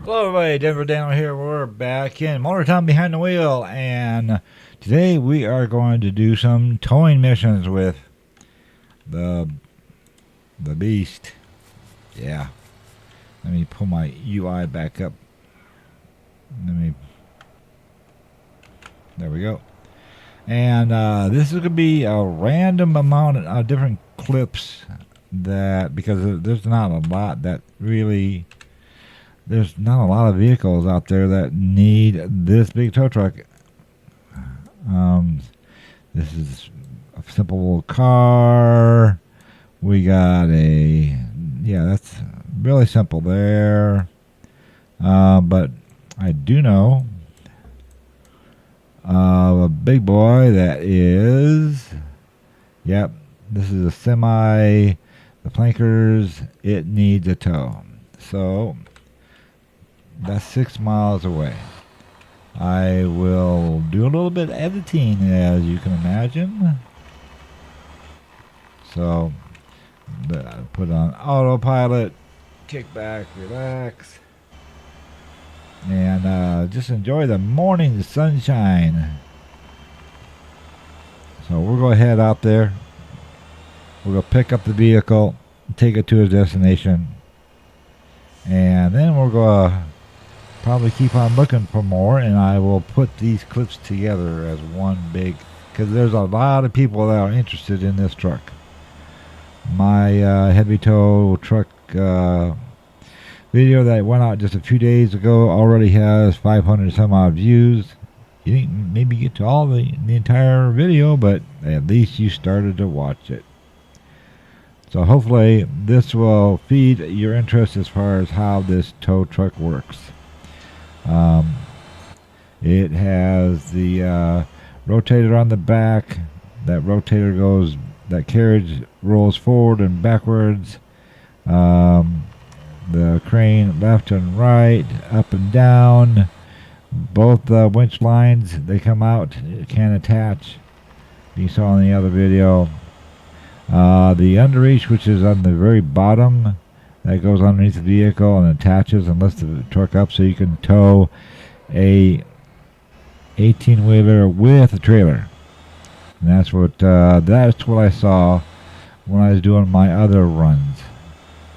Hello, everybody. Denver Daniel here. We're back in Motor Town Behind the Wheel, and today we are going to do some towing missions with the Beast. Yeah. Let me pull my UI back up. There we go. And this is going to be a random amount of different clips because there's not a lot that really. There's not a lot of vehicles out there that need this big tow truck. This is a simple little car. We got that's really simple there. But I do know a big boy that is, this is a semi, the Plankers, it needs a tow. So, that's 6 miles away. I will do a little bit of editing, as you can imagine. So, put on autopilot, kick back, relax, and just enjoy the morning sunshine. So we'll go ahead out there. We'll go pick up the vehicle, take it to its destination, and then we'll go probably keep on looking for more, and I will put these clips together as one big, because there's a lot of people that are interested in this truck. My heavy tow truck video that went out just a few days ago already has 500 some odd views. You didn't maybe get to all the entire video, but at least you started to watch it. So hopefully this will feed your interest as far as how this tow truck works. It has the rotator on the back. That rotator that carriage rolls forward and backwards. The crane left and right, up and down. Both winch lines, they come out, can attach. You saw in the other video. The underreach, which is on the very bottom, that goes underneath the vehicle and attaches and lifts the truck up so you can tow a 18-wheeler with a trailer. And that's what I saw when I was doing my other runs.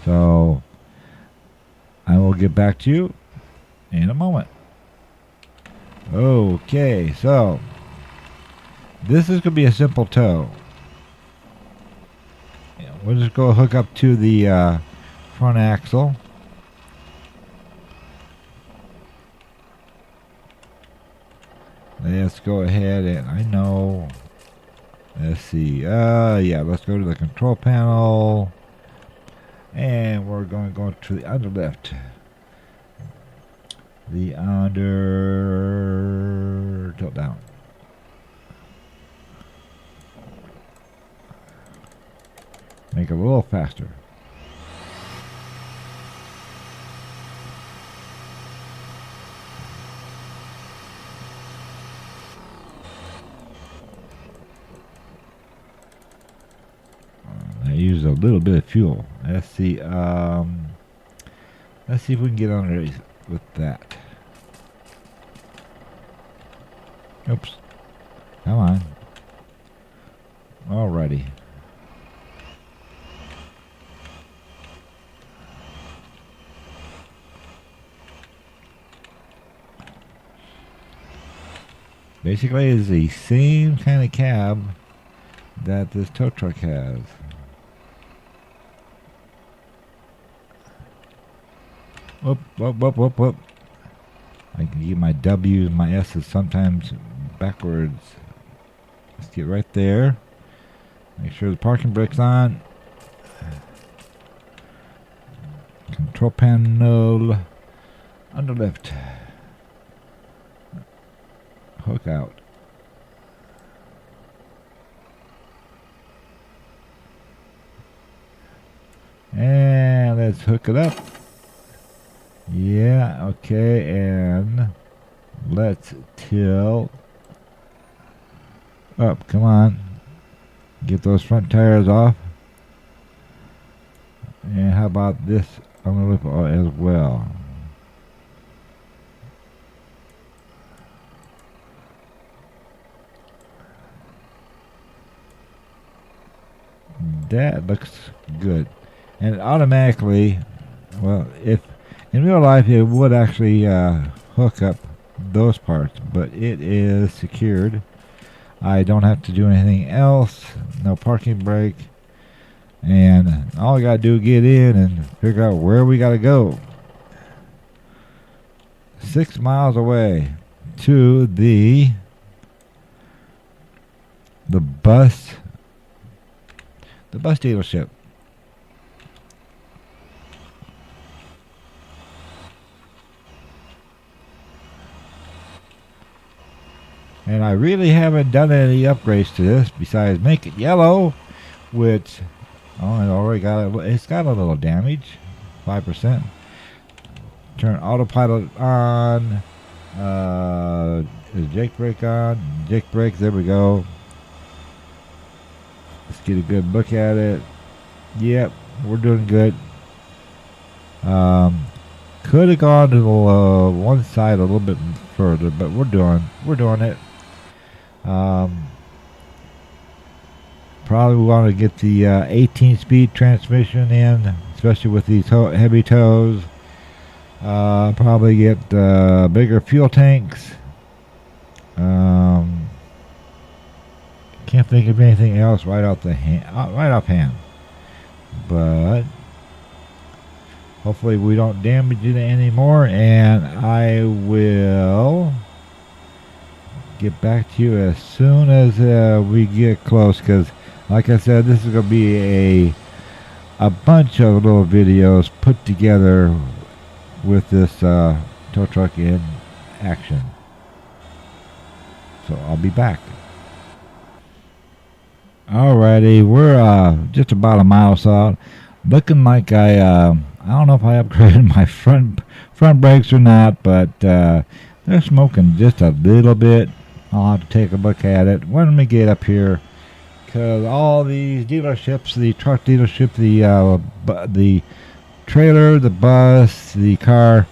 So I will get back to you in a moment. Okay, so this is going to be a simple tow. We'll just go hook up to the front axle. Let's go ahead and let's see. Let's go to the control panel. And we're going to go to the underlift. The under tilt down. Make it a little faster. I used a little bit of fuel. Let's see. Let's see if we can get under it with that. Oops. Come on. Alrighty. Basically, it's the same kind of cab that this tow truck has. Whoop, whoop, whoop, whoop, whoop. I can get my W's and my S's sometimes backwards. Let's get right there. Make sure the parking brake's on. Control panel. Underlift. Hook out. And let's hook it up. Yeah, okay, and let's tilt up. Come on. Get those front tires off. And how about this underlift as well? that looks good. And automatically, well, if in real life it would actually hook up those parts, but it is secured. I don't have to do anything else. No parking brake. And all I got to do is get in and figure out where we got to go. 6 miles away to the bus dealership. And I really haven't done any upgrades to this besides make it yellow, which I already got it's got a little damage, 5%. Turn autopilot on. Is Jake brake on? Jake brake, there we go. Let's get a good look at it. Yep, we're doing good. Could have gone to the one side a little bit further, but we're doing it. Probably want to get the 18-speed transmission in, especially with these heavy tows. Probably get bigger fuel tanks. Can't think of anything else right offhand. But hopefully we don't damage it anymore, and I will get back to you as soon as we get close, because like I said, this is going to be a bunch of little videos put together with this tow truck in action. So I'll be back. Alrighty, we're just about a mile south. Looking like I don't know if I upgraded my front brakes or not, but they're smoking just a little bit. I'll have to take a look at it when we get up here, because all these dealerships, the truck dealership, the trailer, the bus, the car,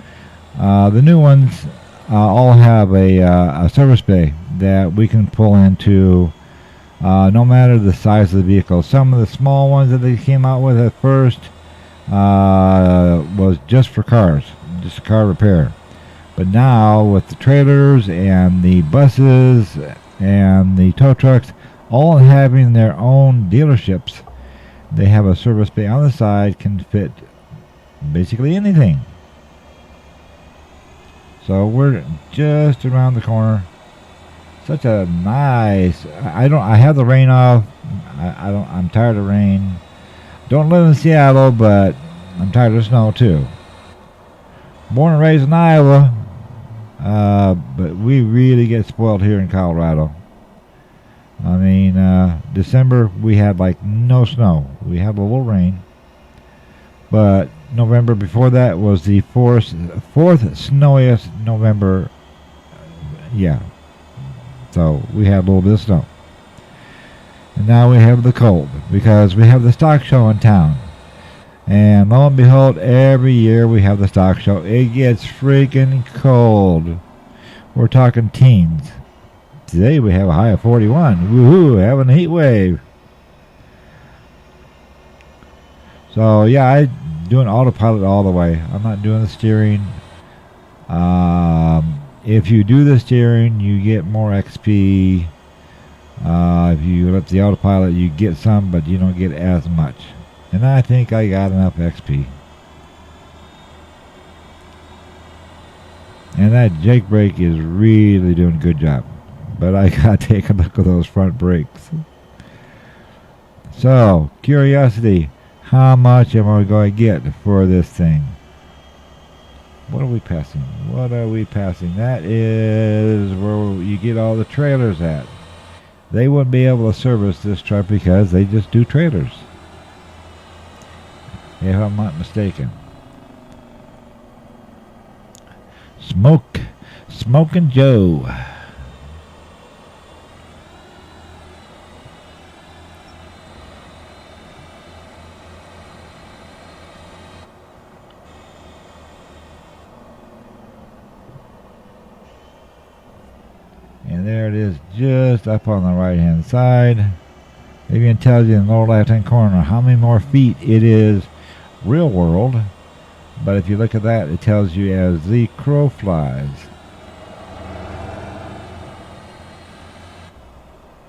the new ones all have a service bay that we can pull into, no matter the size of the vehicle. Some of the small ones that they came out with at first was just for cars, just car repair. But now with the trailers and the buses and the tow trucks all having their own dealerships, they have a service bay on the side, can fit basically anything. So we're just around the corner. Such a nice. I have the rain off. I'm tired of rain. Don't live in Seattle, but I'm tired of snow too. Born and raised in Iowa, but we really get spoiled here in Colorado. I mean, December we had like no snow. We had a little rain, but November before that was the fourth snowiest November. Yeah, so we had a little bit of snow. And now we have the cold because we have the stock show in town. And lo and behold, every year we have the stock show. It gets freaking cold. We're talking teens. Today we have a high of 41. Woohoo, having a heat wave. So yeah, I'm doing autopilot all the way. I'm not doing the steering. If you do the steering, you get more XP. If you let the autopilot, you get some, but you don't get as much. And I think I got enough XP. And that Jake brake is really doing a good job. But I gotta take a look at those front brakes. So, curiosity. How much am I going to get for this thing? What are we passing? That is where you get all the trailers at. They wouldn't be able to service this truck because they just do trailers, if I'm not mistaken. Smoking Joe. And there it is, just up on the right hand side. It even tells you in the lower left hand corner how many more feet it is real world. But if you look at that, it tells you as the crow flies.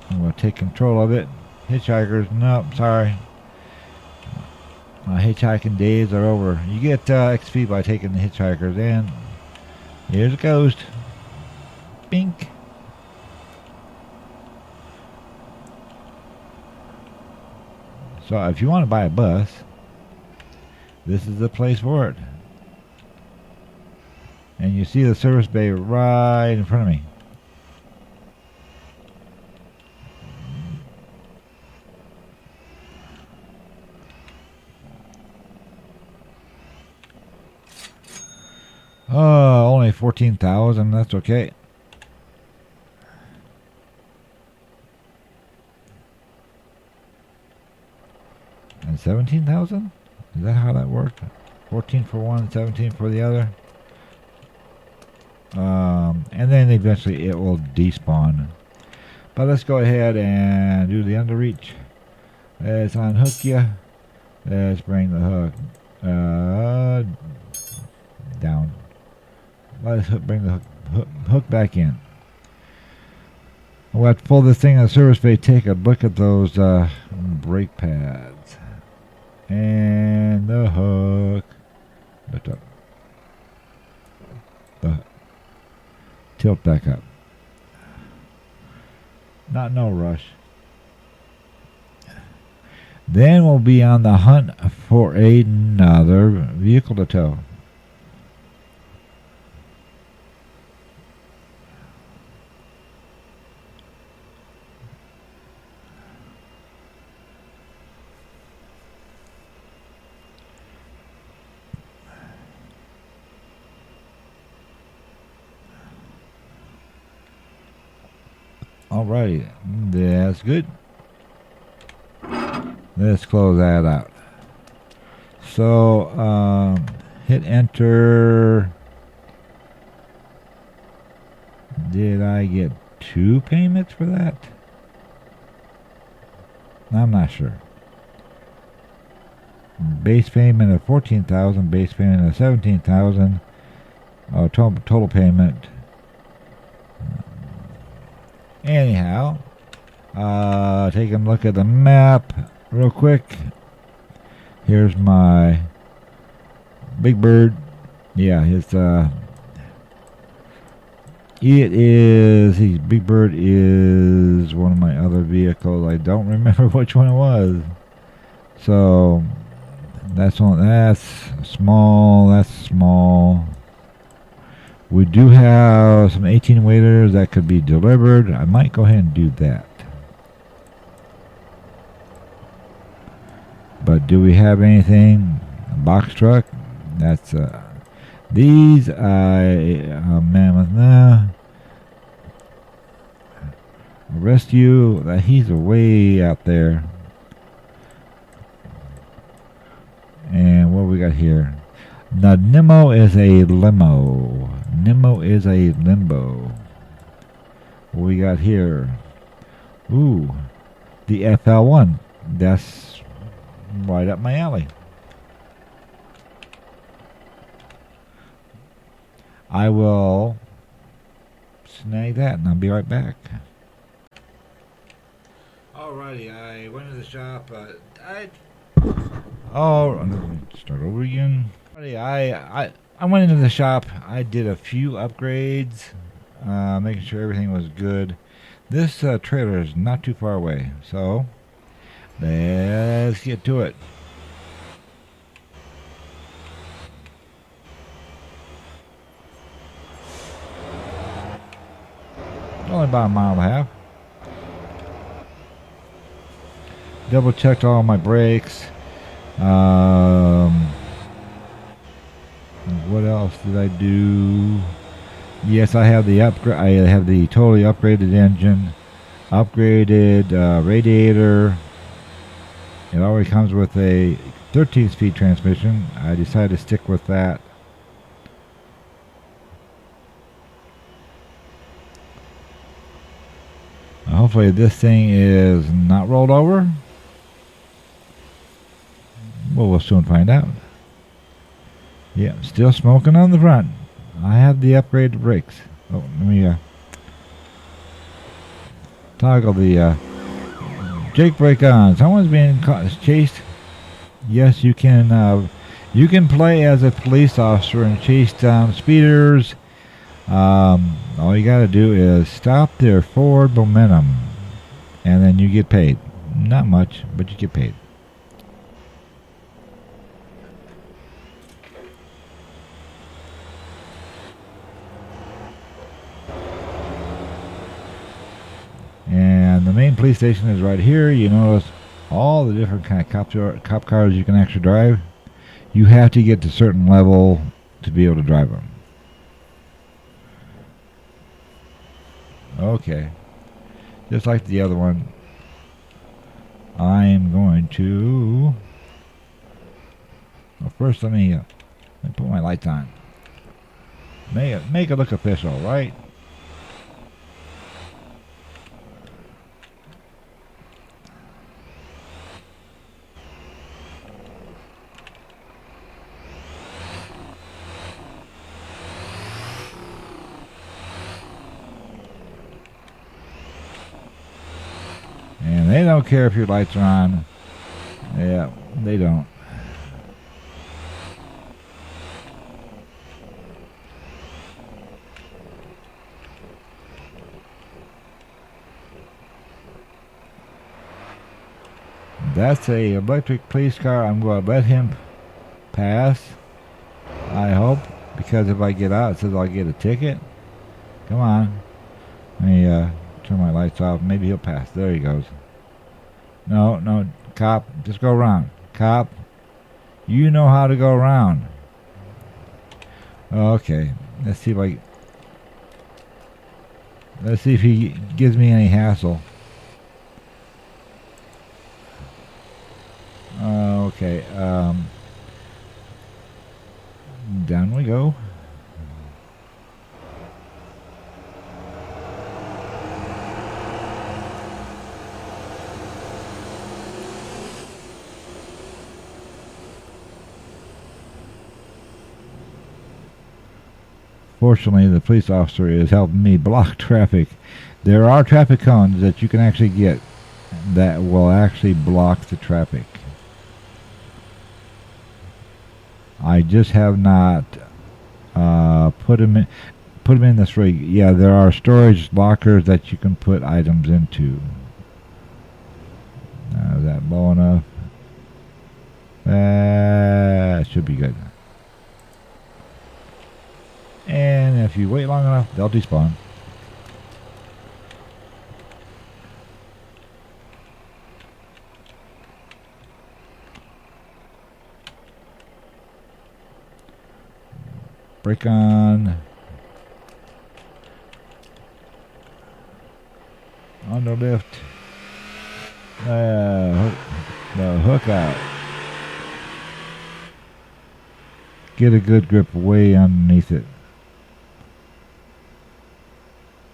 I'm going to take control of it. Hitchhikers, nope, sorry. My hitchhiking days are over. You get XP by taking the hitchhikers in. Here's a ghost. Bink. So if you want to buy a bus, this is the place for it. And you see the service bay right in front of me. Oh, only 14,000. That's okay. And 17,000? Is that how that worked? 14 for one, 17 for the other. And then eventually it will despawn. But let's go ahead and do the underreach. Let's unhook you. Let's bring the hook down. Let's bring the hook back in. We'll have to pull this thing on the service bay. Take a look at those brake pads. And the hook. Lift up. Tilt back up. No rush. Then we'll be on the hunt for another vehicle to tow. Alrighty, that's good. Let's close that out. So, hit enter. Did I get 2 payments for that? I'm not sure. Base payment of 14,000, base payment of 17,000. Total payment. Anyhow, taking a look at the map real quick. Here's my Big Bird. Yeah, Big Bird is one of my other vehicles. I don't remember which one it was. So that's small. We do have some 18-wheelers that could be delivered. I might go ahead and do that. But do we have anything? A box truck? That's these Mammoth. Nah. Rescue. He's way out there. And what we got here? Now Nemo is a limo. Nemo is a limbo. What we got here? Ooh, the FL1. That's right up my alley. I will snag that and I'll be right back. Alrighty, I went to the shop. Start over again. I went into the shop. I did a few upgrades, making sure everything was good. This trailer is not too far away, so let's get to it. Only about a mile and a half. Double checked all my brakes. What else did I do? Yes, I have the upgrade. I have the totally upgraded engine, upgraded radiator. It already comes with a 13-speed transmission. I decided to stick with that. hopefully this thing is not rolled over. Well, we'll soon find out. Yeah, still smoking on the front. I have the upgraded brakes. Oh, let me toggle the Jake brake on. Someone's being chased. Yes, you can. You can play as a police officer and chase down speeders. All you got to do is stop their forward momentum, and then you get paid. Not much, but you get paid. And the main police station is right here. You notice all the different kind of cop cars you can actually drive. You have to get to a certain level to be able to drive them. Okay. Just like the other one, I'm going to... Well, first let me put my lights on. Make it look official, right? And they don't care if your lights are on. Yeah, they don't. That's a electric police car. I'm going to let him pass, I hope, because if I get out, it says I'll get a ticket. Come on. Let me turn my lights off. Maybe he'll pass. There he goes. No, cop, just go around. Cop, you know how to go around. Okay, let's see if he gives me any hassle. Okay, down we go. Fortunately, the police officer is helping me block traffic. There are traffic cones that you can actually get that will actually block the traffic. I just have not put them in this rig. Yeah, there are storage lockers that you can put items into. Is that low enough? That should be good. And if you wait long enough, they'll despawn. Brake on. Under lift. The hook out. Get a good grip way underneath it.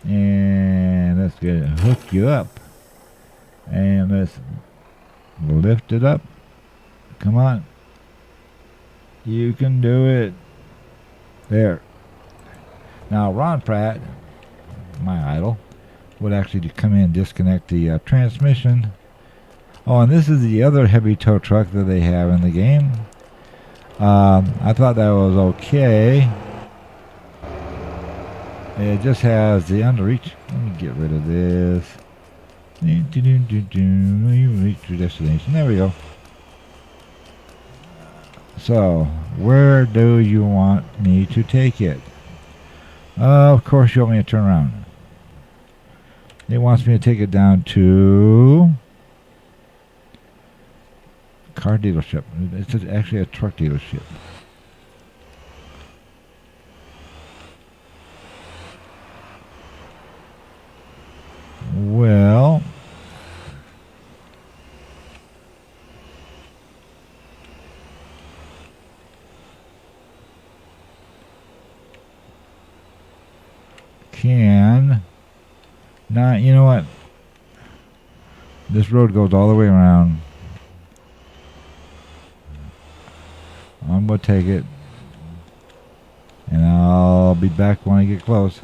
And let's get it, hook you up. And let's lift it up. Come on. You can do it. There. Now Ron Pratt, my idol, would actually come in and disconnect the transmission. Oh, and this is the other heavy tow truck that they have in the game. I thought that was okay. It just has the underreach. Let me get rid of this. You reach your destination. There we go. So, where do you want me to take it? Of course, you want me to turn around. It wants me to take it down to car dealership. It's actually a truck dealership. Well, can not, you know what? This road goes all the way around. I'm going to take it. And I'll be back when I get close.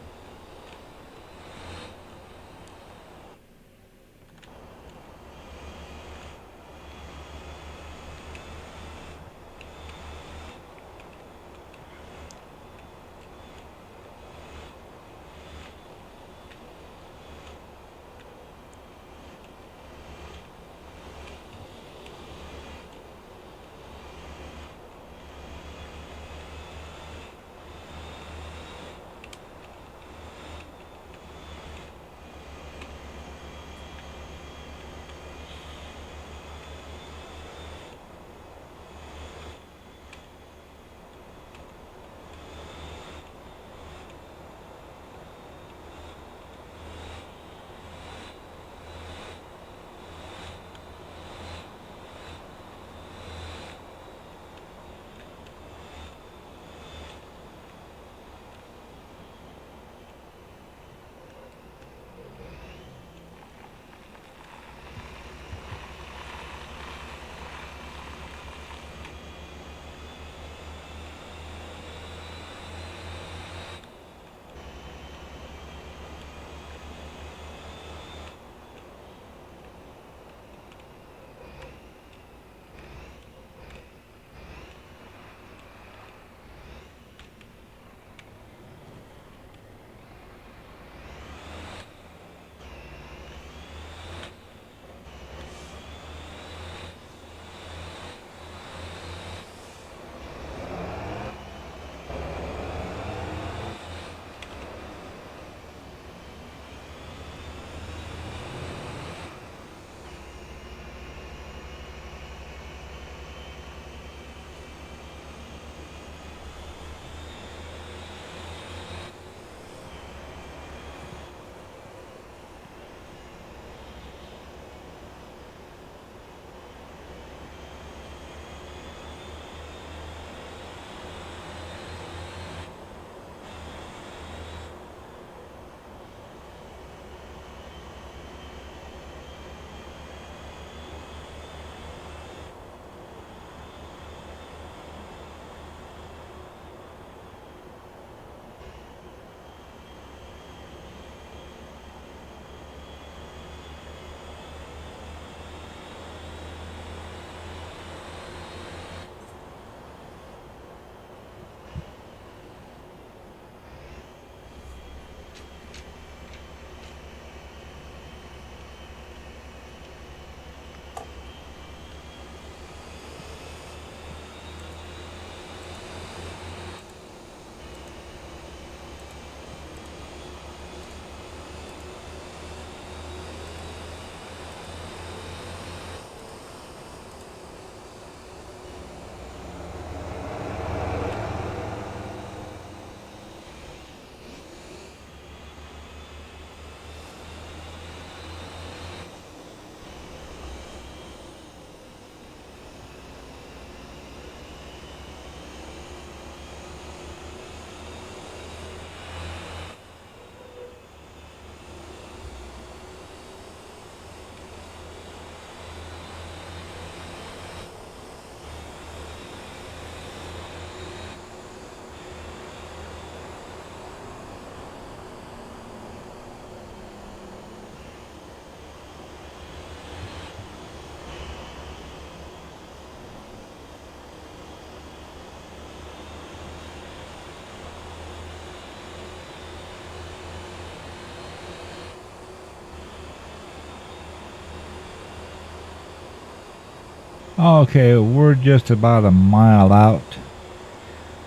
Okay, we're just about a mile out.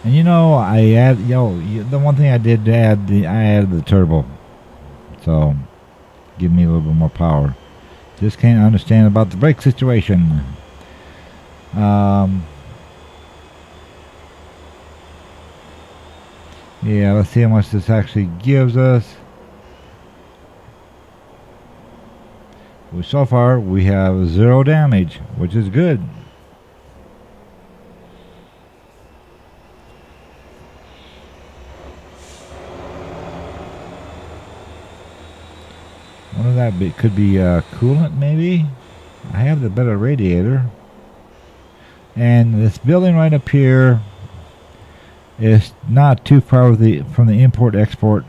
And I add, the one thing I did add, I added the turbo. So, give me a little bit more power. Just can't understand about the brake situation. Yeah, let's see how much this actually gives us. Well, so far, we have 0 damage, which is good. When is could be coolant maybe. I have the better radiator. And this building right up here is not too far from the import-export.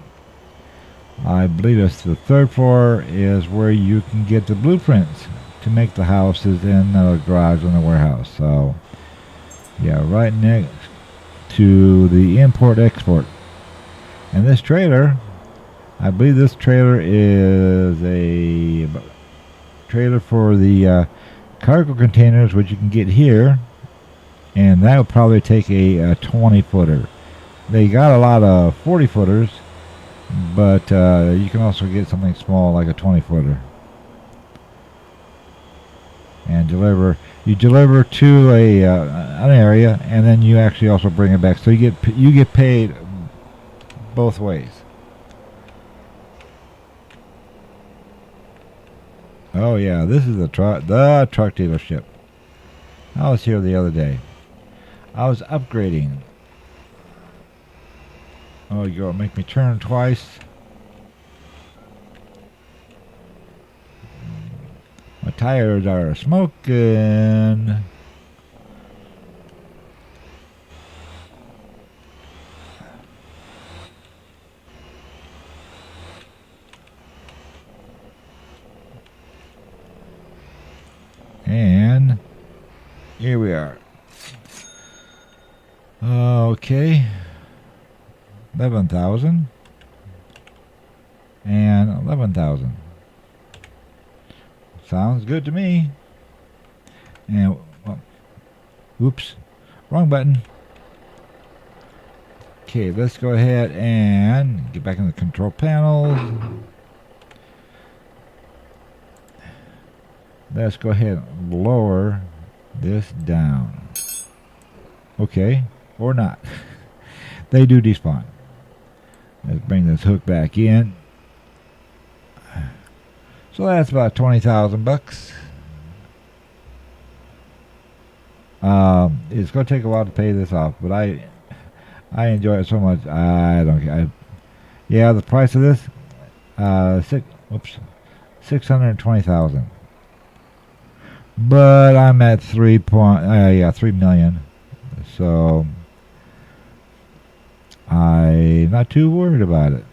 I believe it's the third floor is where you can get the blueprints to make the houses in the garage and the warehouse. So, yeah, right next to the import-export. And this trailer, I believe this trailer is a trailer for the cargo containers, which you can get here. And that would probably take a 20-footer. They got a lot of 40-footers, but you can also get something small like a 20-footer. And you deliver to an area, and then you actually also bring it back. So you get paid both ways. Oh yeah, this is the truck dealership. I was here the other day. I was upgrading. Oh, you're gonna make me turn twice. My tires are smoking. And here we are. Okay. 11,000 and 11,000. Sounds good to me. And oops, wrong button. Okay, let's go ahead and get back in the control panels. Let's go ahead and lower this down. Okay, or not. They do despawn. Let's bring this hook back in. So that's about 20,000 bucks. It's going to take a while to pay this off, but I enjoy it so much. I don't care. Yeah, the price of this, 620,000. But I'm at 3 million. So I'm not too worried about it.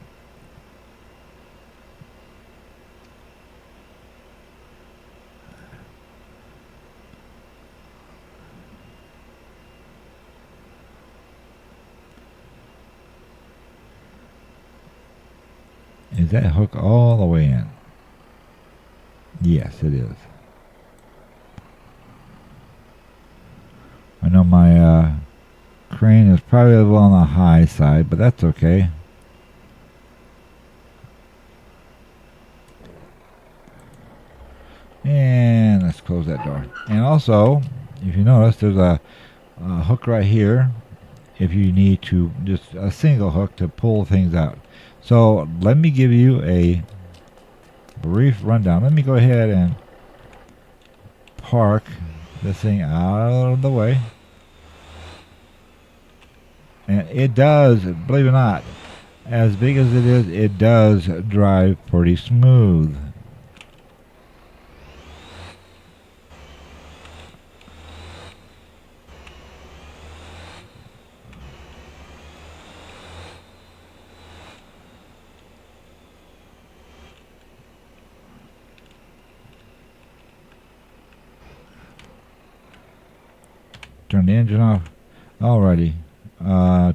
Is that hook all the way in? Yes, it is. I know my crane is probably a little on the high side, but that's okay. And let's close that door. And also, if you notice, there's a hook right here if you need to, just a single hook to pull things out. So let me give you a brief rundown. Let me go ahead and park this thing out of the way. And it does, believe it or not, as big as it is, it does drive pretty smooth. Turn the engine off. Alrighty.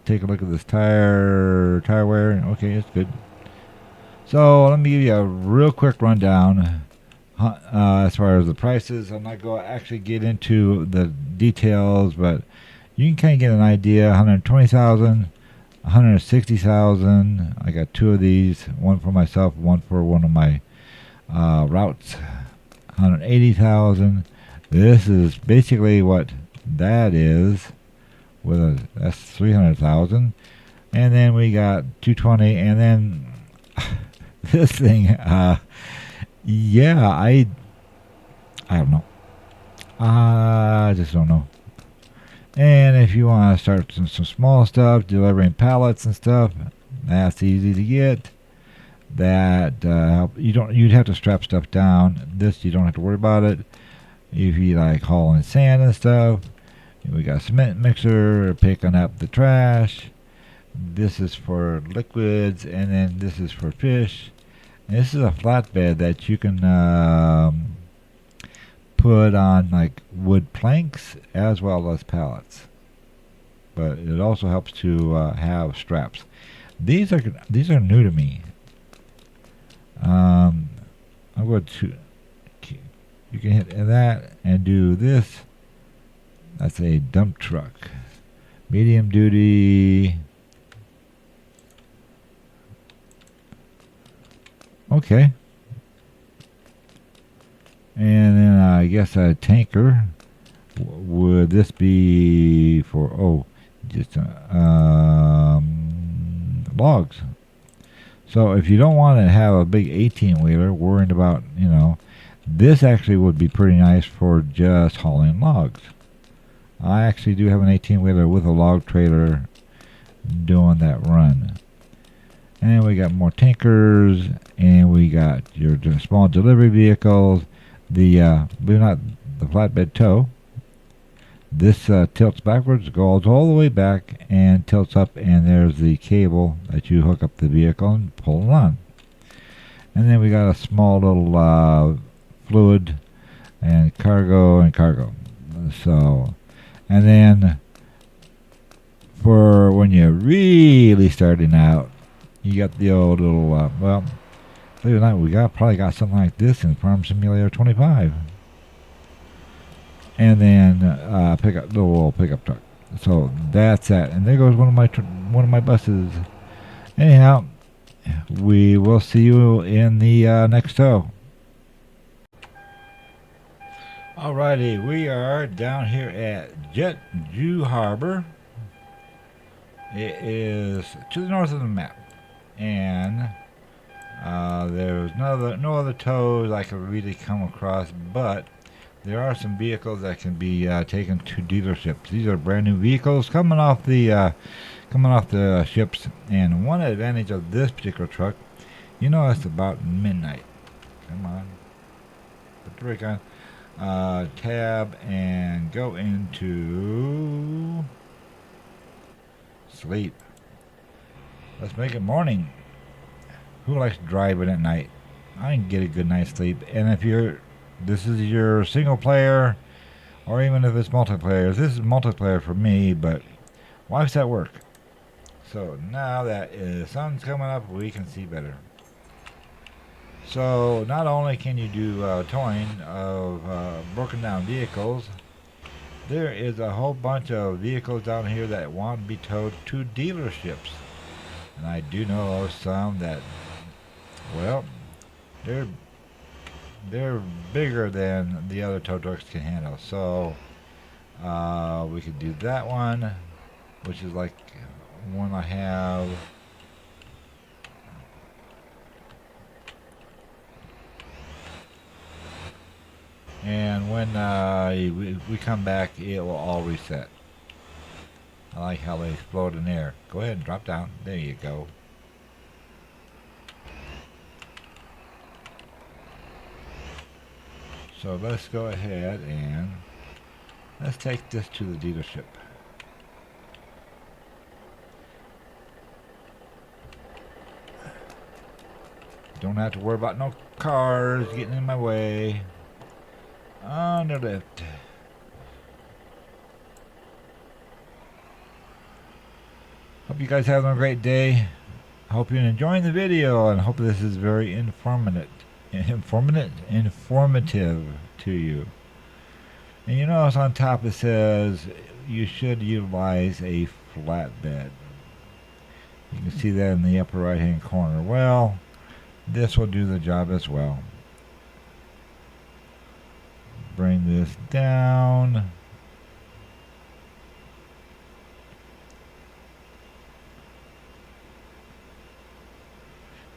Take a look at this tire wear. Okay, it's good. So let me give you a real quick rundown as far as the prices. I'm not going to actually get into the details, but you can kind of get an idea. 120,000, 160,000. I got two of these, one for myself, one for one of my routes. 180,000. This is basically what that is. That's 300,000, and then we got 220, and then this thing. Yeah, I don't know. I just don't know. And if you want to start some small stuff, delivering pallets and stuff, that's easy to get. that you'd have to strap stuff down. This you don't have to worry about it. If you like hauling sand and stuff, we got a cement mixer picking up the trash. This is for liquids, and then this is for fish. And this is a flatbed that you can put on like wood planks as well as pallets. But it also helps to have straps. These are new to me. I'm going to. You can hit that and do this. That's a dump truck, medium duty. Okay. And then I guess a tanker. Would this be for just logs? So if you don't want to have a big 18-wheeler worrying about, this actually would be pretty nice for just hauling logs. I actually do have an 18-wheeler with a log trailer doing that run. And we got more tankers, and we got your small delivery vehicles. The flatbed tow. This tilts backwards, goes all the way back, and tilts up, and there's the cable that you hook up the vehicle and pull it on. And then we got a small little fluid and cargo. So, and then for when you're really starting out, you got the old little, believe it or not, we probably got something like this in Farm Simulator 25. And then little pickup truck. So that's that. And there goes one of my buses. Anyhow, we will see you in the next tow. Alrighty, we are down here at Jeju Harbor. It is to the north of the map, and there's no other tows I could really come across, but there are some vehicles that can be taken to dealerships. These are brand new vehicles coming off the ships, and one advantage of this particular truck, it's about midnight. Come on, put the brake on. Tab and go into sleep. Let's make it morning. Who likes driving at night? I can get a good night's sleep. And if this is your single player, or even if it's multiplayer, this is multiplayer for me, but wife's at work. So now that the sun's coming up, we can see better. So not only can you do towing of broken down vehicles, there is a whole bunch of vehicles down here that want to be towed to dealerships. And I do know of some that, they're bigger than the other tow trucks can handle. So we could do that one, which is like one I have. And when we come back, it will all reset. I like how they explode in air. Go ahead and drop down. There you go. So let's go ahead and let's take this to the dealership. Don't have to worry about no cars getting in my way. On the left. Hope you guys having a great day. I hope you're enjoying the video, and hope this is very informative to you. And notice on top it says you should utilize a flatbed. You can see that in the upper right hand corner. Well, this will do the job as well. Bring this down.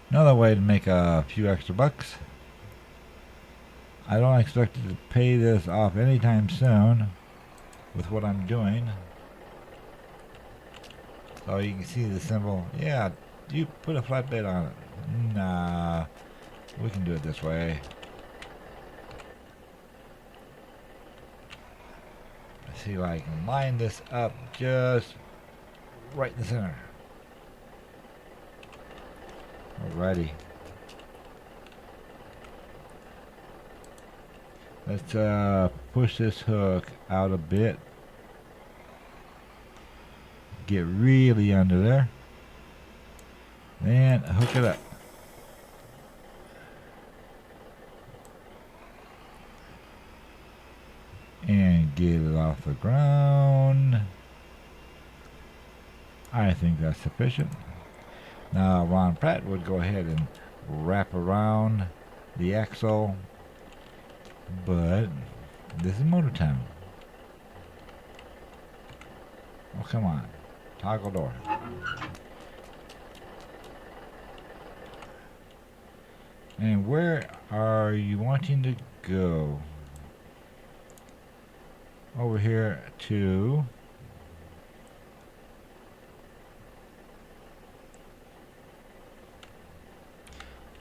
Another way to make a few extra bucks. I don't expect to pay this off anytime soon with what I'm doing. So you can see the symbol. Yeah, you put a flatbed on it. Nah, we can do it this way. Let's see if I can line this up just right in the center. Alrighty. Let's push this hook out a bit. Get really under there. Then hook it up. And get it off the ground. I think that's sufficient. Now Ron Pratt would go ahead and wrap around the axle, but this is Motor Town. Oh, come on. Toggle door. And where are you wanting to go? Over here to...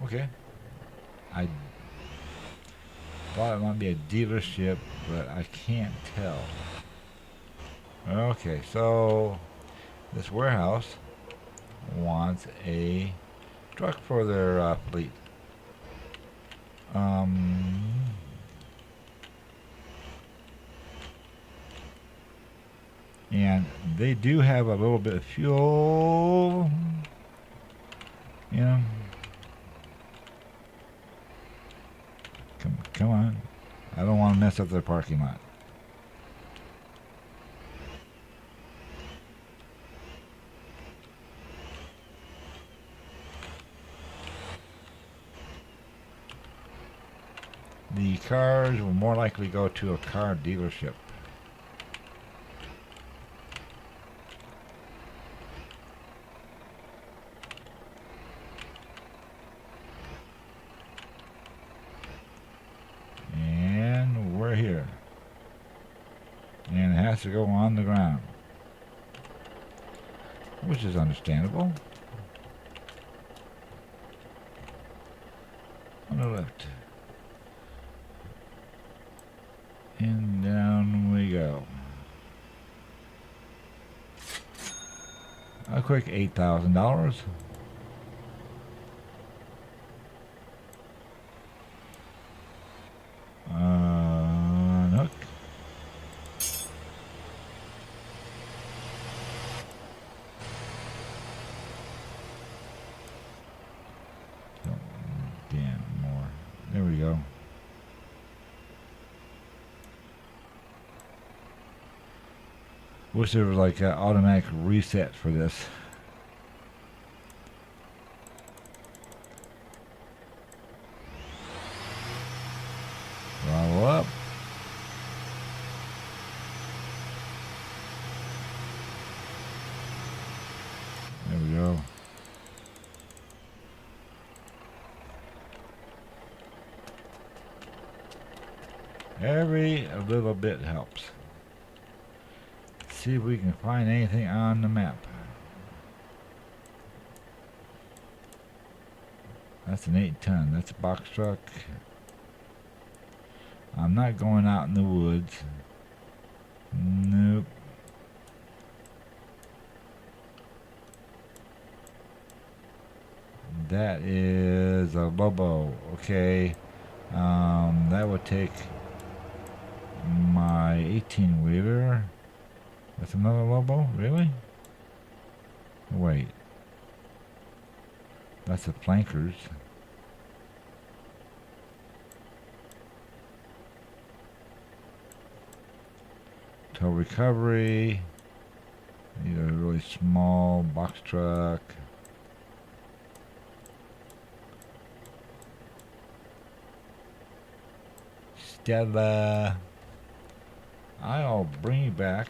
Okay. I thought it might be a dealership, but I can't tell. Okay, so this warehouse wants a truck for their fleet. And they do have a little bit of fuel. Yeah. Come on. I don't want to mess up their parking lot. The cars will more likely go to a car dealership. And we're here. And it has to go on the ground, which is understandable. On the left. And down we go. A quick $8,000. Hook. Damn, more. There we go. Wish there was like an automatic reset for this. Throttle up. There we go. Every little bit helps. See if we can find anything on the map. That's an 8-ton. That's a box truck. I'm not going out in the woods. Nope. That is a Lobo. Okay. That would take my 18-wheeler. That's another Lobo? Really? Wait. That's the flankers. Tow recovery. These are really small box truck. Stella. I'll bring you back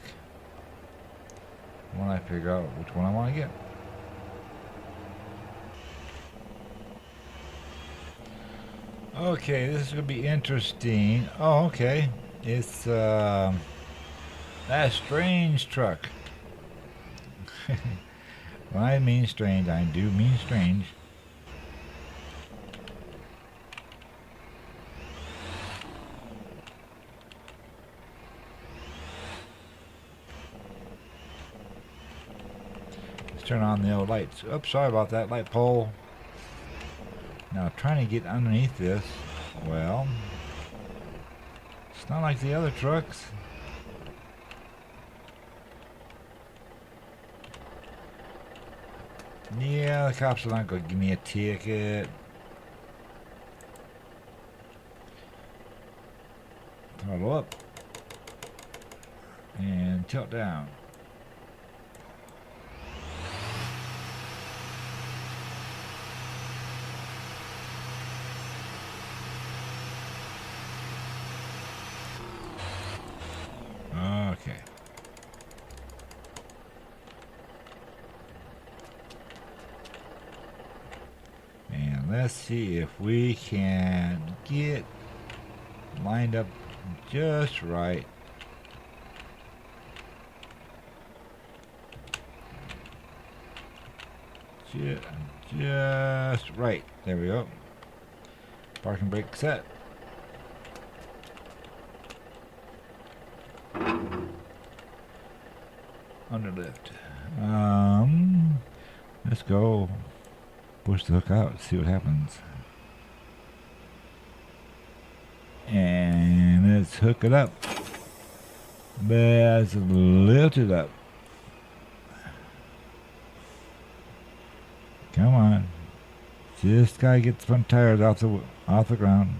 when I figure out which one I want to get. Okay, this is going to be interesting. Oh, okay. It's that strange truck. When I mean strange, I do mean strange. turn on the old lights. Oops, sorry about that light pole. Now trying to get underneath this. Well, it's not like the other trucks. Yeah, the cops are not going to give me a ticket. Throttle up. And tilt down. Okay. And let's see if we can get lined up just right. Just right. There we go. Parking brake set. Underlift. Let's go push the hook out, see what happens. And let's hook it up. Let's lift it up. Come on. Just gotta get the front tires off the ground.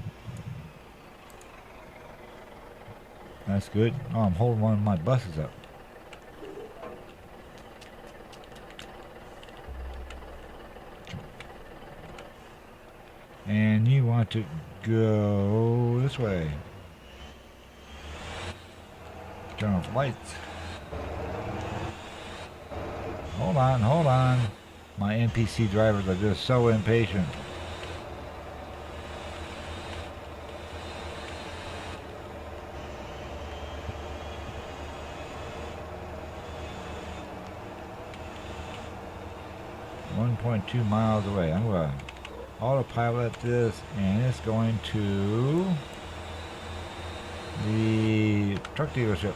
That's good. Oh, I'm holding one of my buses up. And you want to go this way. Turn off the lights. Hold on, hold on. My NPC drivers are just so impatient. .2 miles away. I'm going to autopilot this, and it's going to the truck dealership.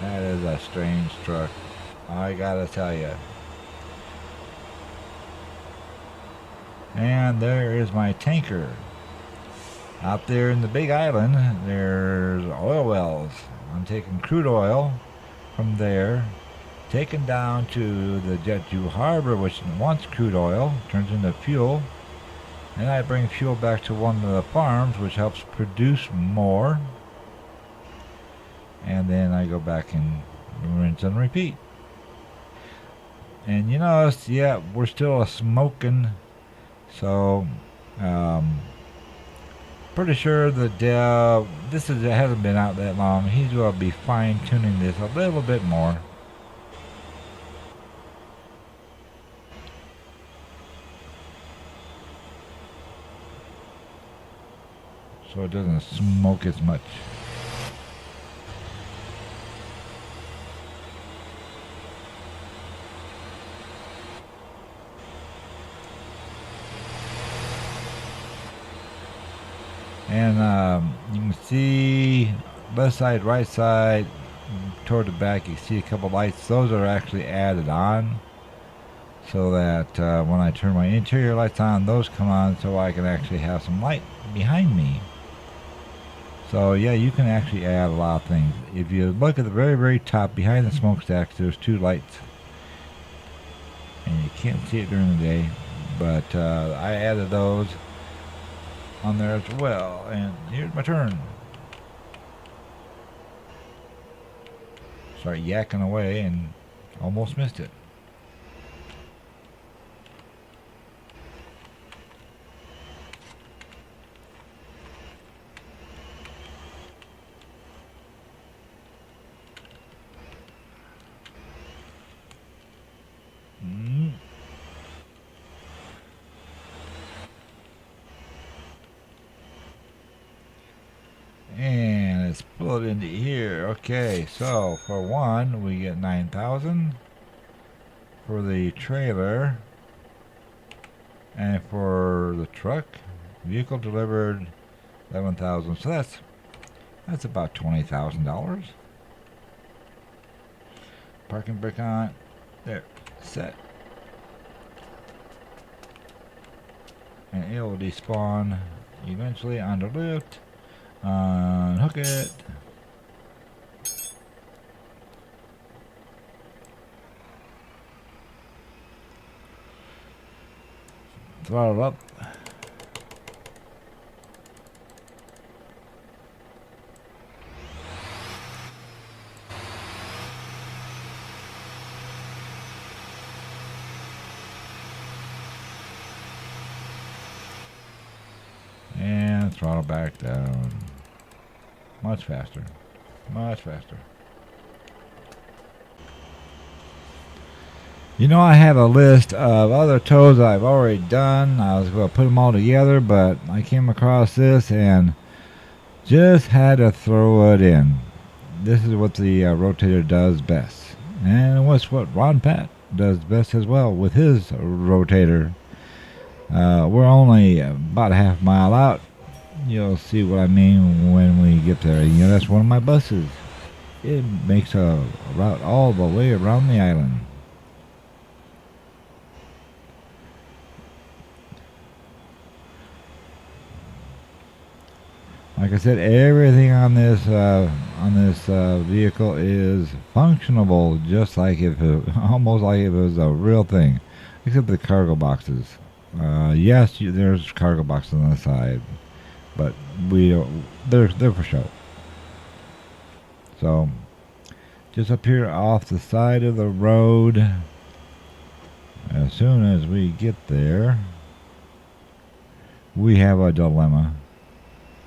That is a strange truck, I gotta tell you. And there is my tanker. Out there in the Big Island, there's oil wells. I'm taking crude oil from there, taken down to the Jeju Harbor, which wants crude oil, turns into fuel, and I bring fuel back to one of the farms, which helps produce more, and then I go back and rinse and repeat. And you notice, yeah, we're still smoking, so pretty sure that this hasn't been out that long. He's going to be fine-tuning this a little bit more. So it doesn't smoke as much. And you can see left side, right side, toward the back, you see a couple lights. Those are actually added on so that when I turn my interior lights on, those come on so I can actually have some light behind me. So yeah, you can actually add a lot of things. If you look at the very, very top behind the smokestacks, there's two lights. And you can't see it during the day, but I added those on there as well. And here's my turn. Start yakking away and almost missed it. And let's pull it into here. Okay, so for one, we get 9,000 for the trailer, and for the truck, vehicle delivered 11,000. So that's about $20,000. Parking brake on. There. Set. And it will despawn eventually on the lift. Unhook it. Throttle up. And throttle back down. Much faster. Much faster. You know, I have a list of other tows I've already done. I was going to put them all together, but I came across this and just had to throw it in. This is what the rotator does best. And what's what Ron Pat does best as well with his rotator. We're only about a half mile out. You'll see what I mean when we get there. You know, that's one of my buses. It makes a route all the way around the island. Like I said, everything on this vehicle is functionable, just like if it, almost like if it was a real thing, except the cargo boxes. Yes, there's cargo boxes on the side, but they're for show. So, just up here off the side of the road. As soon as we get there, we have a dilemma.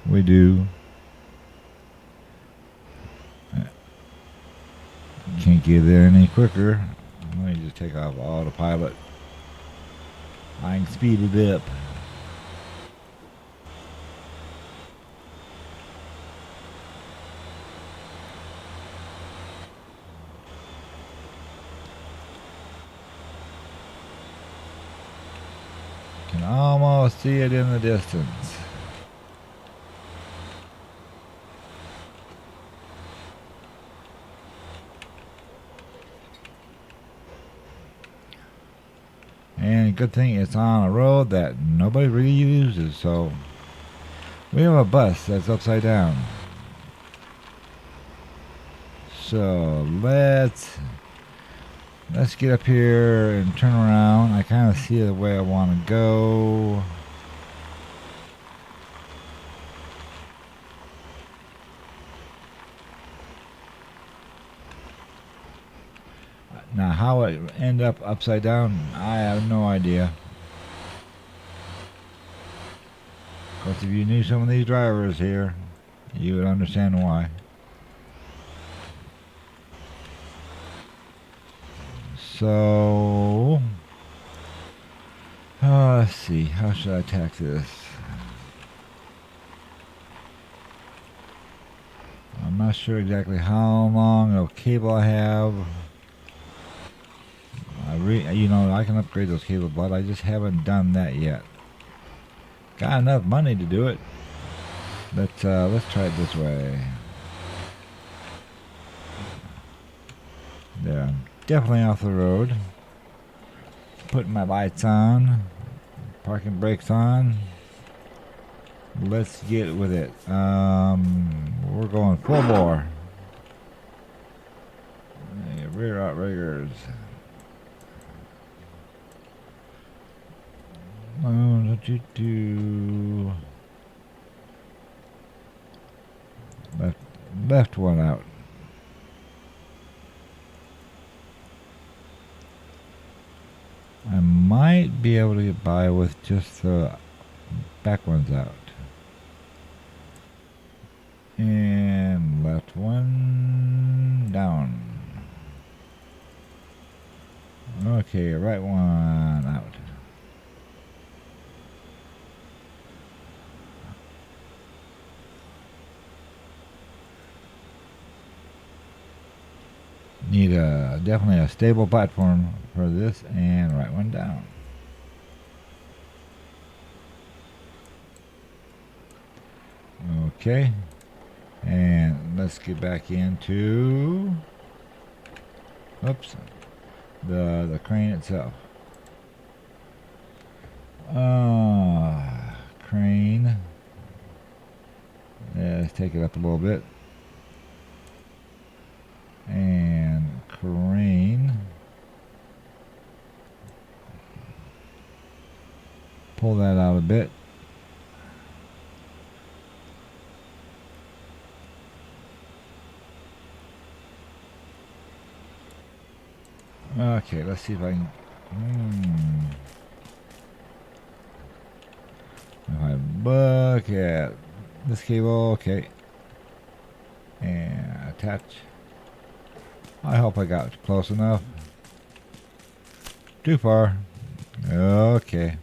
We do. Can't get there any quicker. Let me just take off autopilot. I can speed it up. Can almost see it in the distance. And good thing it's on a road that nobody really uses, so we have a bus that's upside down. So let's get up here and turn around. I kind of see the way I want to go. Now, how it end up upside down, I have no idea. Of course, if you knew some of these drivers here, you would understand why. So, let's see. How should I attack this? I'm not sure exactly how long of cable I have. You know, I can upgrade those cables, but I just haven't done that yet. Got enough money to do it. But let's try it this way. There, I'm definitely off the road. Putting my lights on. Parking brakes on. Let's get with it. We're going full bore. Rear outriggers. Left one out. I might be able to get by with just the back ones out. And left one down. Okay, right one out. Need definitely a stable platform for this, and right one down. Okay, and let's get back into Oops. The crane itself. Crane. Let's take it up a little bit. And crane. Pull that out a bit. Okay, let's see if I can. If I look at this cable, okay, and attach. I hope I got close enough. Too far. Okay.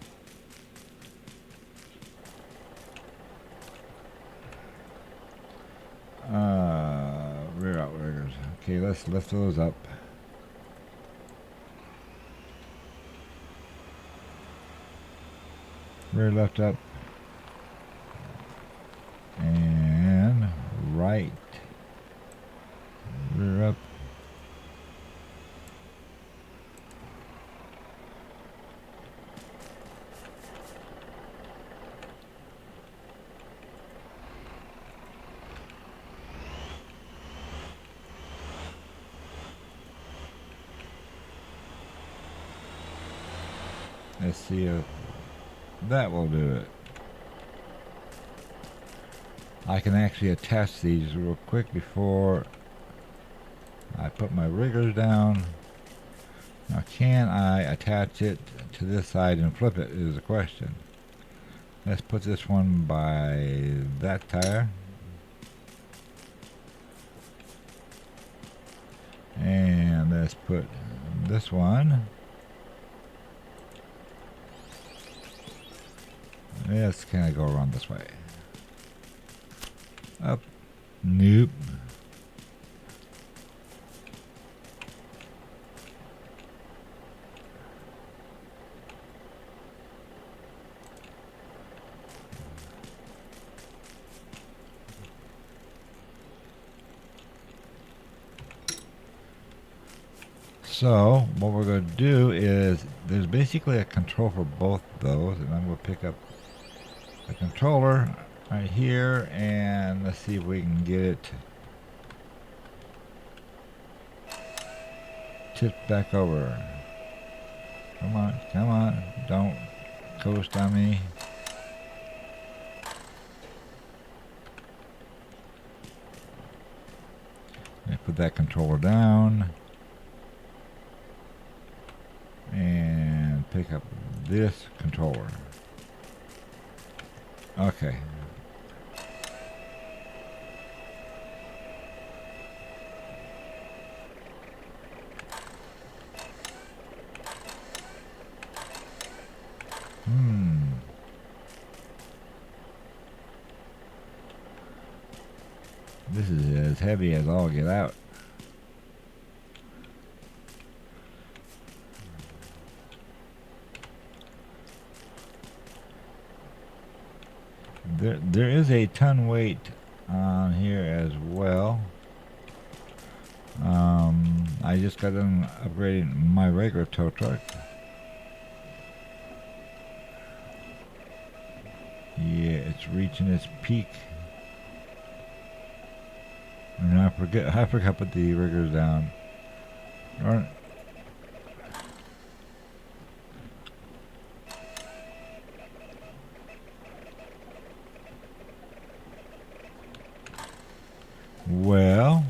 Rear outriggers. Okay, let's lift those up. Rear left up. And right. Rear up. Let's see if that will do it. I can actually attach these real quick before I put my riggers down. Now, can I attach it to this side and flip it is the question. Let's put this one by that tire. And let's put this one. Let's kind of go around this way. Up. Nope. So what we're going to do is there's basically a control for both those, and I'm going to pick up the controller right here, and let's see if we can get it tipped back over. Come on, come on, don't coast on me. Let me put that controller down and pick up this controller. Okay. This is as heavy as I'll get out. There is a ton weight on here as well. I just got done upgrading my regular tow truck. Yeah, it's reaching its peak. And I forgot to put the riggers down. Darn. Well,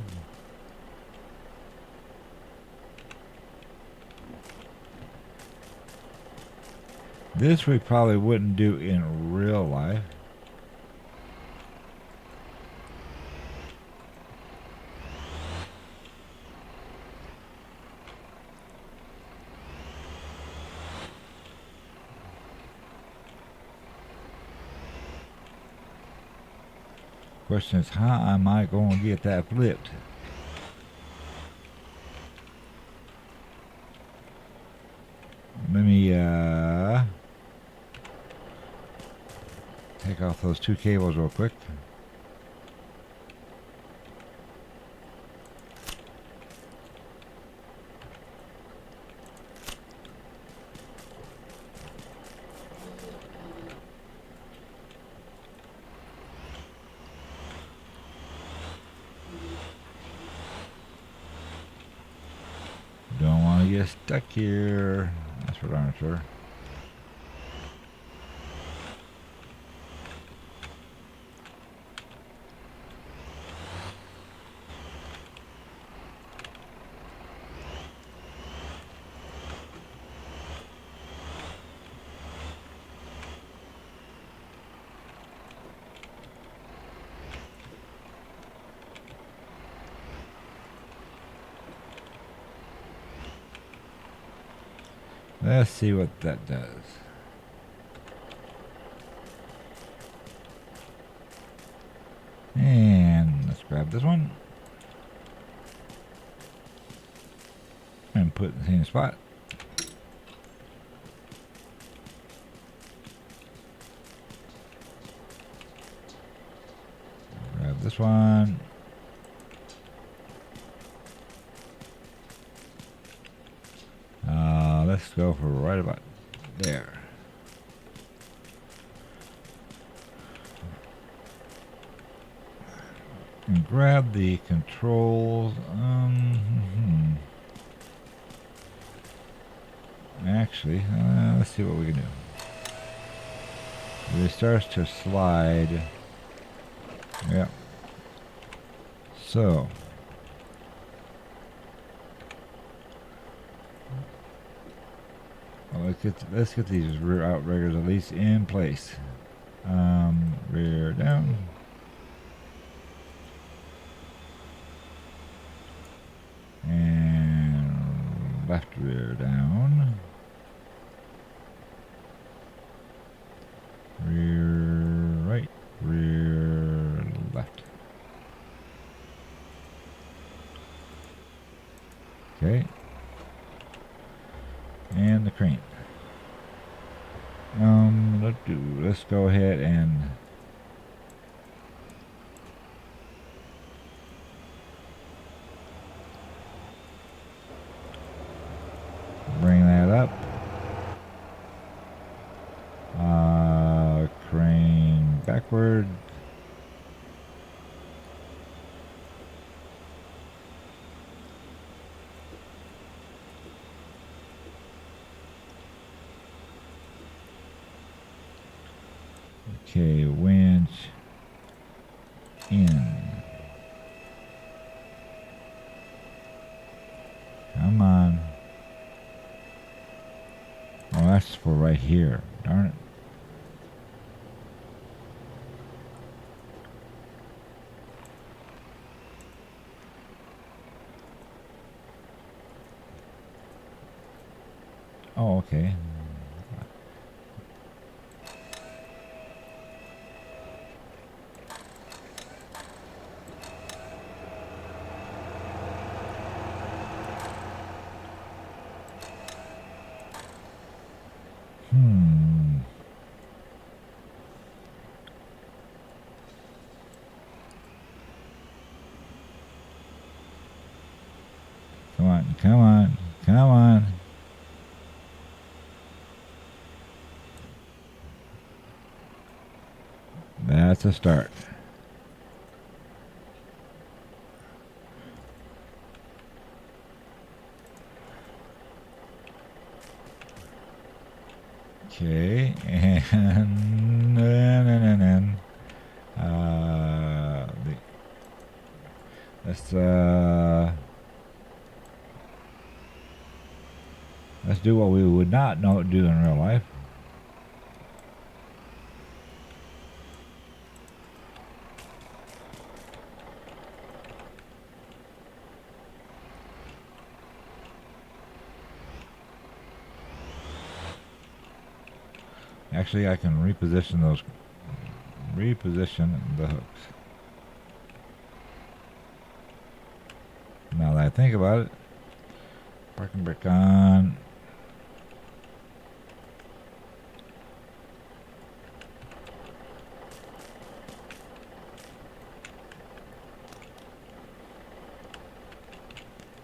this we probably wouldn't do in real life. Question is, how am I going to get that flipped? Let me take off those two cables real quick. you stuck here? That's for darn sure. Let's see what that does. And let's grab this one. And put it in the same spot. Grab this one. Let's go for right about there. And grab the controls. Actually, let's see what we can do. It starts to slide. Yeah. So. Well, let's get these rear outriggers at least in place. Rear down. And left rear down. Rear right, rear left. Okay. And the crane. Let's go ahead and bring that up. Crane backward. Okay, winch in. Come on. Oh, that's for right here. Darn it. Oh, okay. Come on, come on, come on. That's a start. Okay, and let's do what we would not do in real life. Actually, I can reposition the hooks. Now that I think about it, parking brake on.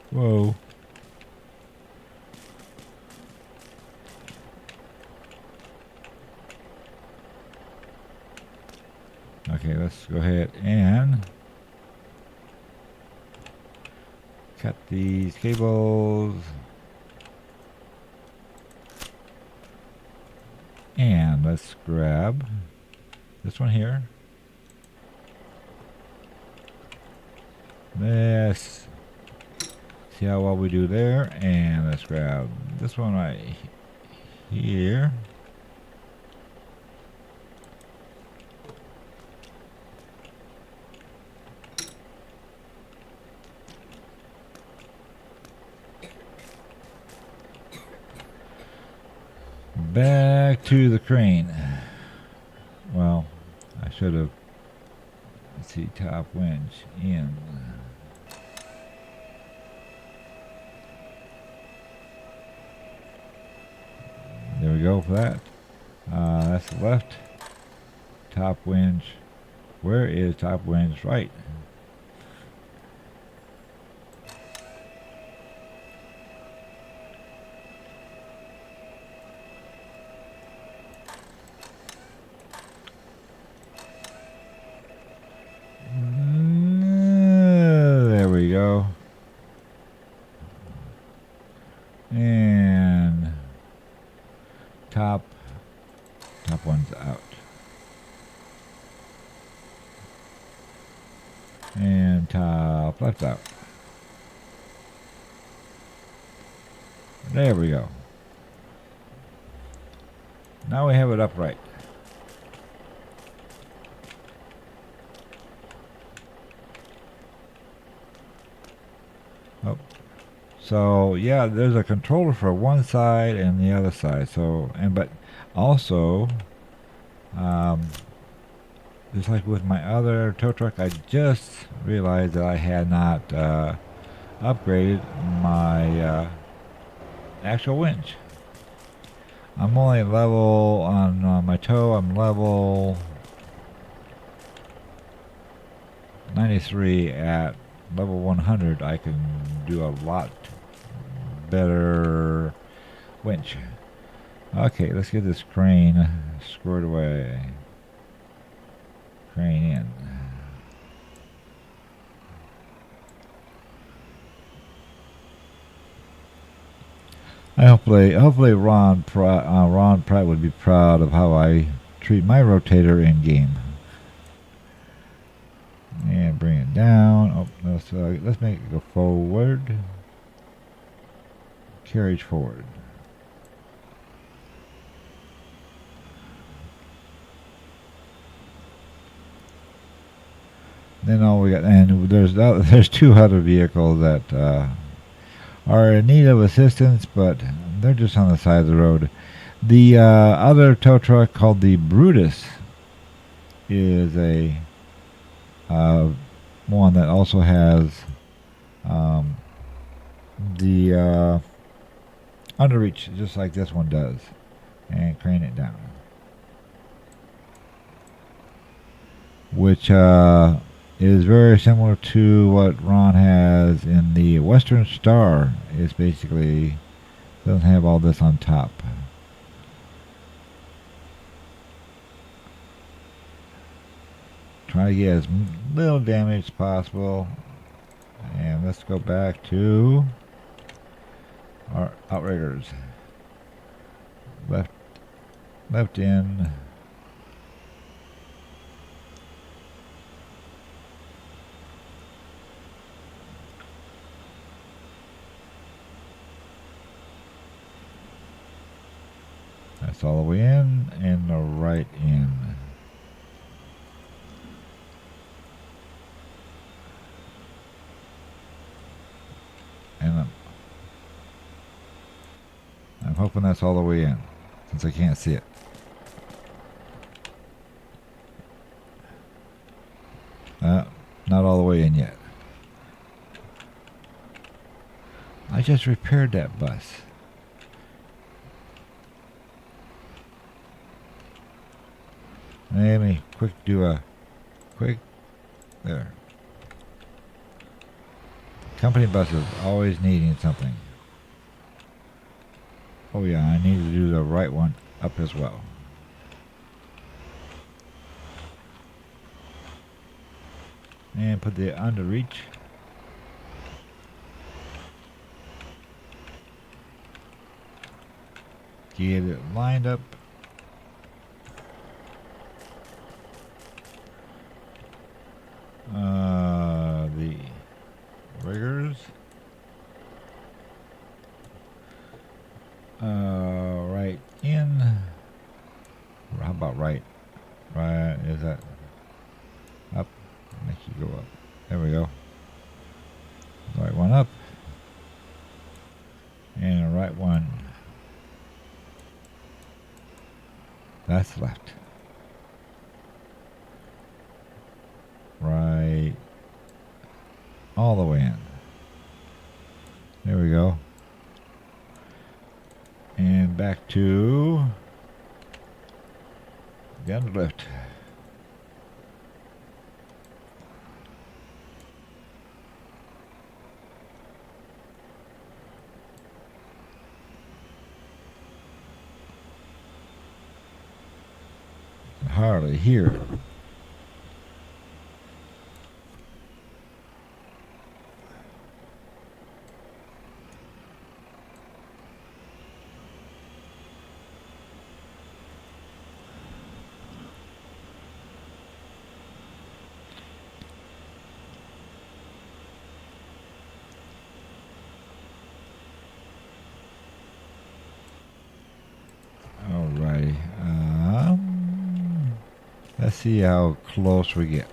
Whoa. Okay, let's go ahead and cut these cables. And let's grab this one here. Let's see how well we do there. And let's grab this one right here. Back to the crane. Well, I should have. Let's see, top winch in. There we go for that. That's the left. Top winch. Where is top winch? Right. There we go. And top one's out. And top left out. There we go. Now we have it upright. Oh. So yeah, there's a controller for one side and the other side. So but also just like with my other tow truck, I just realized that I had not upgraded my actual winch. I'm only level on my tow. I'm level 93. At level 100, I can do a lot better winch. Okay, let's get this crane squared away. Crane in. Hopefully Ron Pratt would be proud of how I treat my rotator in game. And bring it down. Oh, let's make it go forward. Carriage forward. Then all we got, and there's two other vehicles that are in need of assistance, but they're just on the side of the road. The other tow truck called the Brutus is a one that also has the underreach, just like this one does, and crane it down, which is very similar to what Ron has in the Western Star. It's basically doesn't have all this on top. Try to get as little damage as possible. And let's go back to our outriggers. Left in. That's all the way in, and the right in. And I'm hoping that's all the way in, since I can't see it. Not all the way in yet. I just repaired that bus. Let me do a quick there. Company buses always needing something. Oh yeah, I need to do the right one up as well. And put the under reach. Get it lined up. right? Right, is that up? Make you go up. There we go. Right one up. And the right one. That's left. Right. All the way in. There we go. And back to gun lift. Hardly here. Alrighty. Let's see how close we get.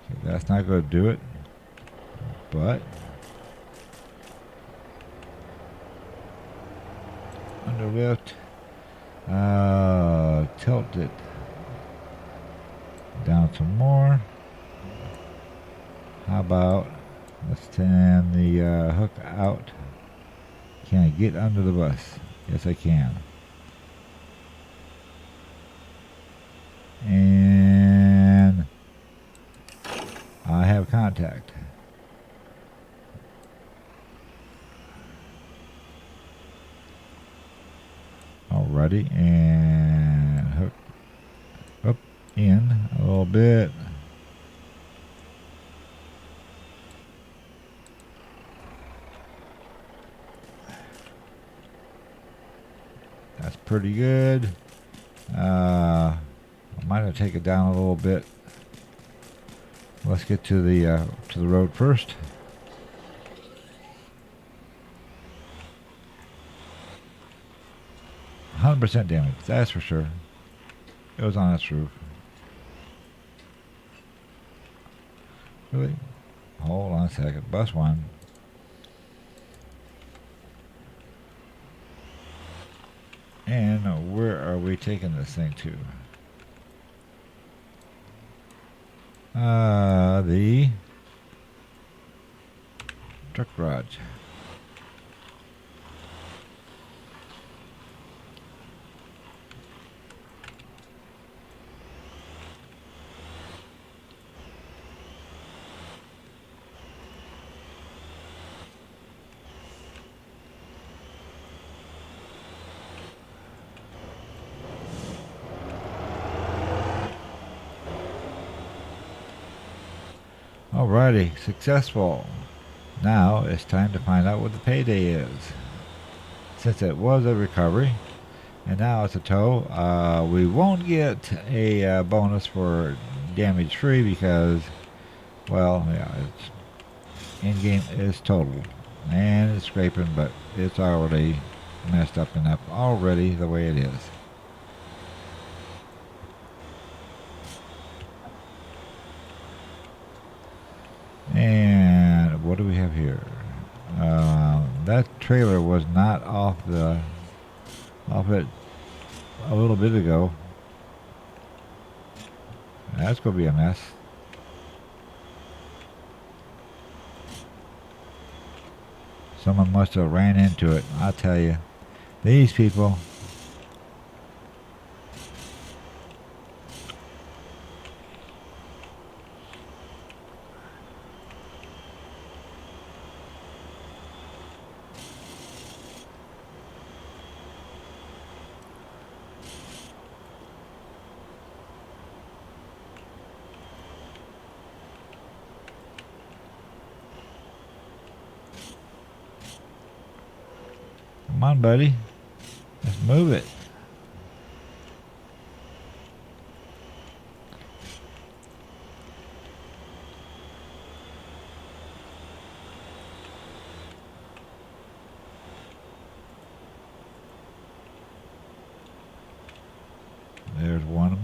So that's not going to do it, but under lift, tilt it down some more. How about let's turn the hook out. Can I get under the bus? Yes, I can. And I have contact. Alrighty, and hook up in a little bit. That's pretty good. I might have to take it down a little bit. Let's get to the road first. %100% damage, that's for sure. It was on its roof. Really? Hold on a second. Bus one. And where are we taking this thing to? The truck garage. Alrighty, successful. Now it's time to find out what the payday is. Since it was a recovery, and now it's a tow, we won't get a bonus for damage free because, well, yeah, it's in-game is total. And it's scraping, but it's already messed up enough already the way it is. And what do we have here? That trailer was not off it a little bit ago. That's going to be a mess. Someone must have ran into it. I'll tell you. These people. Come on, buddy. Let's move it.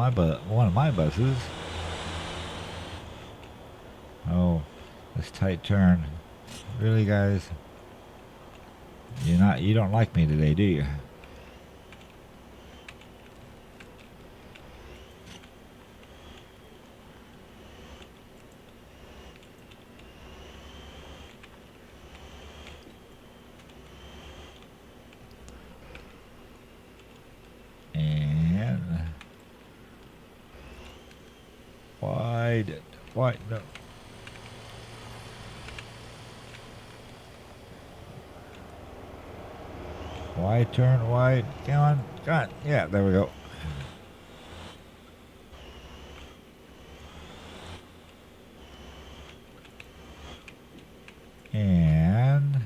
one of my buses. Oh, this tight turn. Really, guys? You don't like me today, do you? And wide, no. Wide turn, wide. Come on. Yeah, there we go. And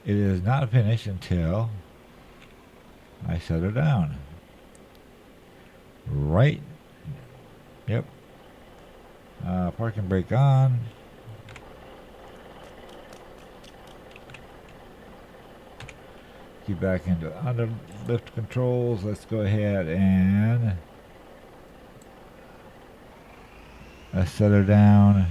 it is not finished until I set her down. Right. Yep. Parking brake on. Keep back into under lift controls. Let's go ahead and set her down.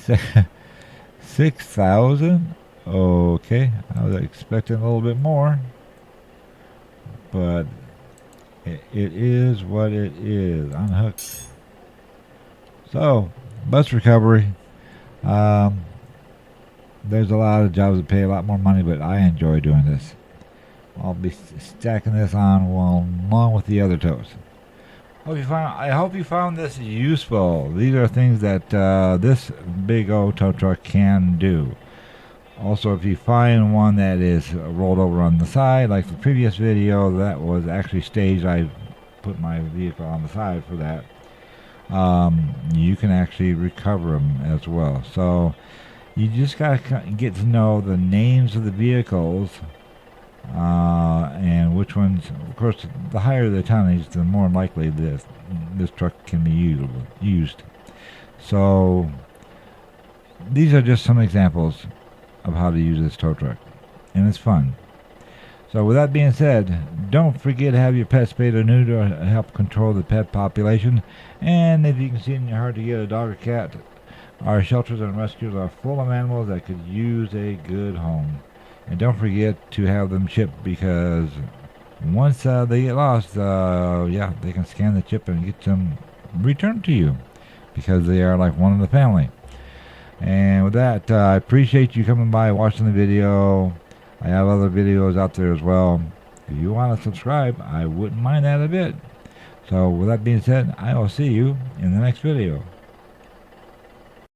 $6,000. Okay, I was expecting a little bit more, but it is what it is. Unhooked. So, bus recovery. There's a lot of jobs that pay a lot more money, but I enjoy doing this. I'll be stacking this on along with the other tows. I hope you found this useful. These are things that this big old tow truck can do. Also, if you find one that is rolled over on the side, like the previous video, that was actually staged. I put my vehicle on the side for that. You can actually recover them as well. So you just got to get to know the names of the vehicles and which ones. Of course, the higher the tonnage, the more likely this truck can be used. So these are just some examples of how to use this tow truck, and it's fun. So with that being said, don't forget to have your pet spayed or neutered to help control the pet population. And if you can see in your heart to get a dog or cat, our shelters and rescues are full of animals that could use a good home. And don't forget to have them chipped, because once they get lost, they can scan the chip and get them returned to you, because they are like one of the family. And with that, I appreciate you coming by, watching the video. I have other videos out there as well. If you want to subscribe, I wouldn't mind that a bit. So with that being said, I will see you in the next video.